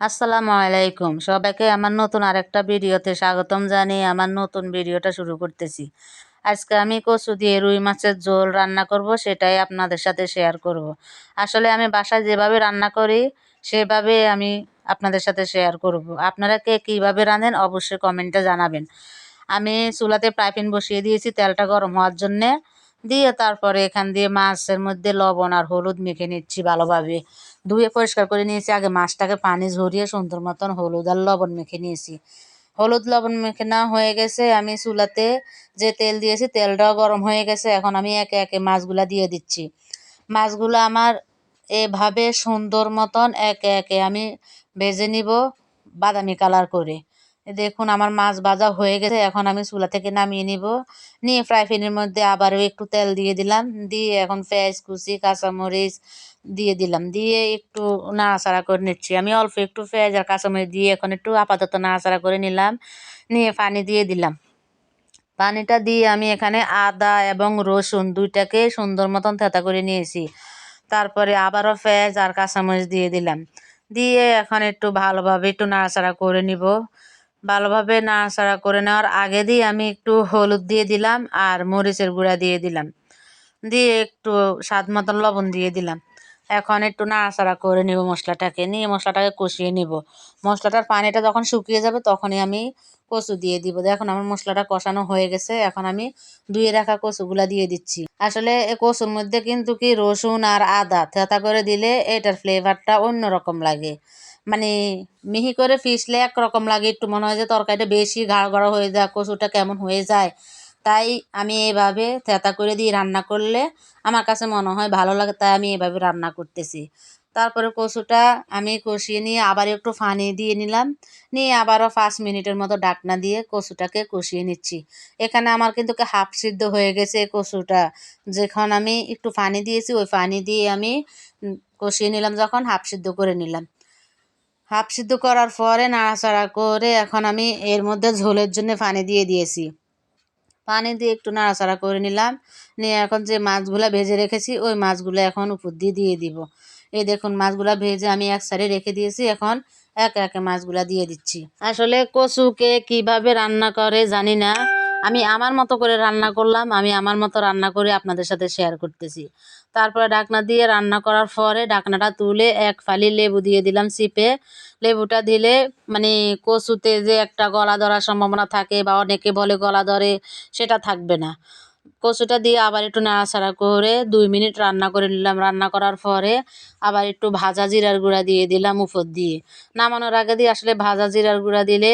আসসালামু আলাইকুম, সবাইকে আমার নতুন আরেকটা ভিডিওতে স্বাগতম জানিয়ে আমার নতুন ভিডিওটা শুরু করতেছি। আজকে আমি কচু দিয়ে রুই মাছের ঝোল রান্না করব, সেটাই আপনাদের সাথে শেয়ার করব। আসলে আমি বাসায় যেভাবে রান্না করি সেভাবে আমি আপনাদের সাথে শেয়ার করব। আপনারা কে কীভাবে রাঁধেন অবশ্যই কমেন্টে জানাবেন। আমি চুলাতে ফ্রাই প্যান বসিয়ে দিয়েছি তেলটা গরম হওয়ার জন্যে, দিয়ে তারপরে এখান দিয়ে মাছের মধ্যে লবণ আর হলুদ মেখে নিচ্ছি ভালোভাবে। ধুয়ে পরিষ্কার করে নিয়েছি, আগে মাছটাকে পানি ঝরিয়ে সুন্দর মতন হলুদ আর লবণ মেখে নিয়েছি। হলুদ লবণ মেখে না হয়ে গেছে, আমি চুলাতে যে তেল দিয়েছি তেলটাও গরম হয়ে গেছে। এখন আমি একে একে মাছগুলা দিয়ে দিচ্ছি। মাছগুলো আমার এভাবে সুন্দর মতন একে একে আমি ভেজে নিব বাদামি কালার করে। দেখুন আমার মাছ ভাজা হয়ে গেছে, এখন আমি চুলা থেকে নামিয়ে নিব। নিয়ে ফ্রাই প্যানের মধ্যে আবারও একটু তেল দিয়ে দিলাম, দিয়ে এখন পেঁয়াজ কুচি কাঁচামরিচ দিয়ে দিলাম, দিয়ে একটু নাড়াচাড়া করে নিচ্ছি। আমি অল্প একটু পেঁয়াজ আর কাঁচামরিচ দিয়ে এখন একটু আপাতত নাড়াচাড়া করে নিলাম, নিয়ে পানি দিয়ে দিলাম। পানিটা দিয়ে আমি এখানে আদা এবং রসুন দুইটাকে সুন্দর মতন থেঁতা করে নিয়েছি। তারপরে আবারও পেঁয়াজ আর কাঁচামরিচ দিয়ে দিলাম, দিয়ে এখন একটু ভালোভাবে একটু নাড়াচাড়া করে নিব। ভালোভাবে নাড়াচাড়া করে নেওয়ার আগে দিয়ে আমি একটু হলুদ দিয়ে দিলাম আর মরিচের গুঁড়া দিয়ে দিলাম, দিয়ে একটু স্বাদ মতন লবণ দিয়ে দিলাম। এখন একটু নাড়াচাড়া করে নিব মশলাটাকে, নিয়ে মশলাটাকে কষিয়ে নিব। মশলাটার পানিটা যখন শুকিয়ে যাবে তখনই আমি কচু দিয়ে দিব। দেখুন আমার মশলাটা কষানো হয়ে গেছে, এখন আমি ধুয়ে রাখা কচুগুলা দিয়ে দিচ্ছি। আসলে এই কচুর মধ্যে কিন্তু কি রসুন আর আদা থেঁতা করে দিলে এটার ফ্লেভারটা অন্যরকম লাগে। মানে মিহি করে পিষলে একরকম লাগে, একটু মনে হয় যে তরকারিটা বেশি গাঢ় গাঢ় হয়ে যায়, কচুটা কেমন হয়ে যায়। তাই আমি এভাবে থেঁতা করে দিয়ে রান্না করলে আমার কাছে মনে হয় ভালো লাগে, তাই আমি এভাবে রান্না করতেছি। তারপরে কচুটা আমি কষিয়ে নিয়ে আবার একটু পানি দিয়ে নিলাম, নিয়ে আবারও 5 মিনিটের মতো ঢাকনা দিয়ে কচুটাকে কষিয়ে নিচ্ছি। এখানে আমার কিন্তু হাফ সিদ্ধ হয়ে গেছে কচুটা। যখন আমি একটু পানি দিয়েছি ওই পানি দিয়ে আমি কষিয়ে নিলাম, যখন হাফ সিদ্ধ করে নিলাম। হাফ সিদ্ধ করার পরে নাড়াচাড়া করে এখন আমি এর মধ্যে ঝোলের জন্য পানি দিয়ে দিয়েছি। পানি দিয়ে একটু নাড়াচাড়া করে নিলাম, নিয়ে এখন যে মাছগুলো ভেজে রেখেছি ওই মাছগুলো এখন উপর দিয়ে দিয়ে দিব। এই দেখুন মাছগুলো ভেজে আমি এক সাইডে রেখে দিয়েছি, এখন একে একে মাছগুলা দিয়ে দিচ্ছি। আসলে কচুকে কিভাবে রান্না করে জানি না, আমি আমার মতো করে রান্না করলাম, আমি আমার মতো রান্না করে আপনাদের সাথে শেয়ার করতেছি। তারপরে ঢাকনা দিয়ে রান্না করার পরে ঢাকনাটা তুলে এক ফালি লেবু দিয়ে দিলাম চিপে। লেবুটা দিলে মানে কচুতে যে একটা গলা ধরার সম্ভাবনা থাকে বা অনেকে বলে গলা ধরে, সেটা থাকবে না। কচুটা দিয়ে আবার একটু নাড়াচাড়া করে 2 মিনিট রান্না করে নিলাম। রান্না করার পরে আবার একটু ভাজা জিরার গুঁড়া দিয়ে দিলাম উপর দিয়ে। নামানোর আগে দিয়ে আসলে ভাজা জিরার গুঁড়া দিলে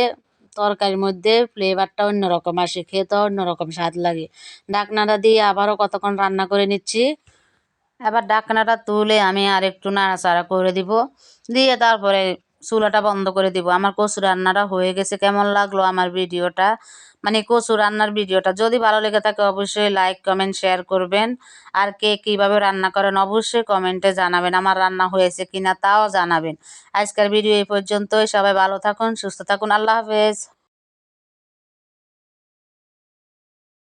তরকারির মধ্যে ফ্লেভারটা অন্যরকম আসে, খেতেও অন্যরকম স্বাদ লাগে। ঢাকনাটা দিয়ে আবারও কতক্ষণ রান্না করে নিচ্ছি। এবার ঢাকনাটা তুলে আমি আর একটু নাড়াচাড়া করে দিব, দিয়ে তারপরে চুলাটা বন্ধ করে দিব। আমার কচু রান্নাটা হয়ে গেছে। কেমন লাগলো আমার ভিডিওটা, মানে কচু রান্নার ভিডিওটা? যদি ভালো লেগে থাকে অবশ্যই লাইক কমেন্ট শেয়ার করবেন। আর কে কীভাবে রান্না করেন অবশ্যই কমেন্টে জানাবেন, আমার রান্না হয়েছে কিনা তাও জানাবেন। আজকের ভিডিও এই পর্যন্তই। সবাই ভালো থাকুন, সুস্থ থাকুন, আল্লাহ হাফেজ।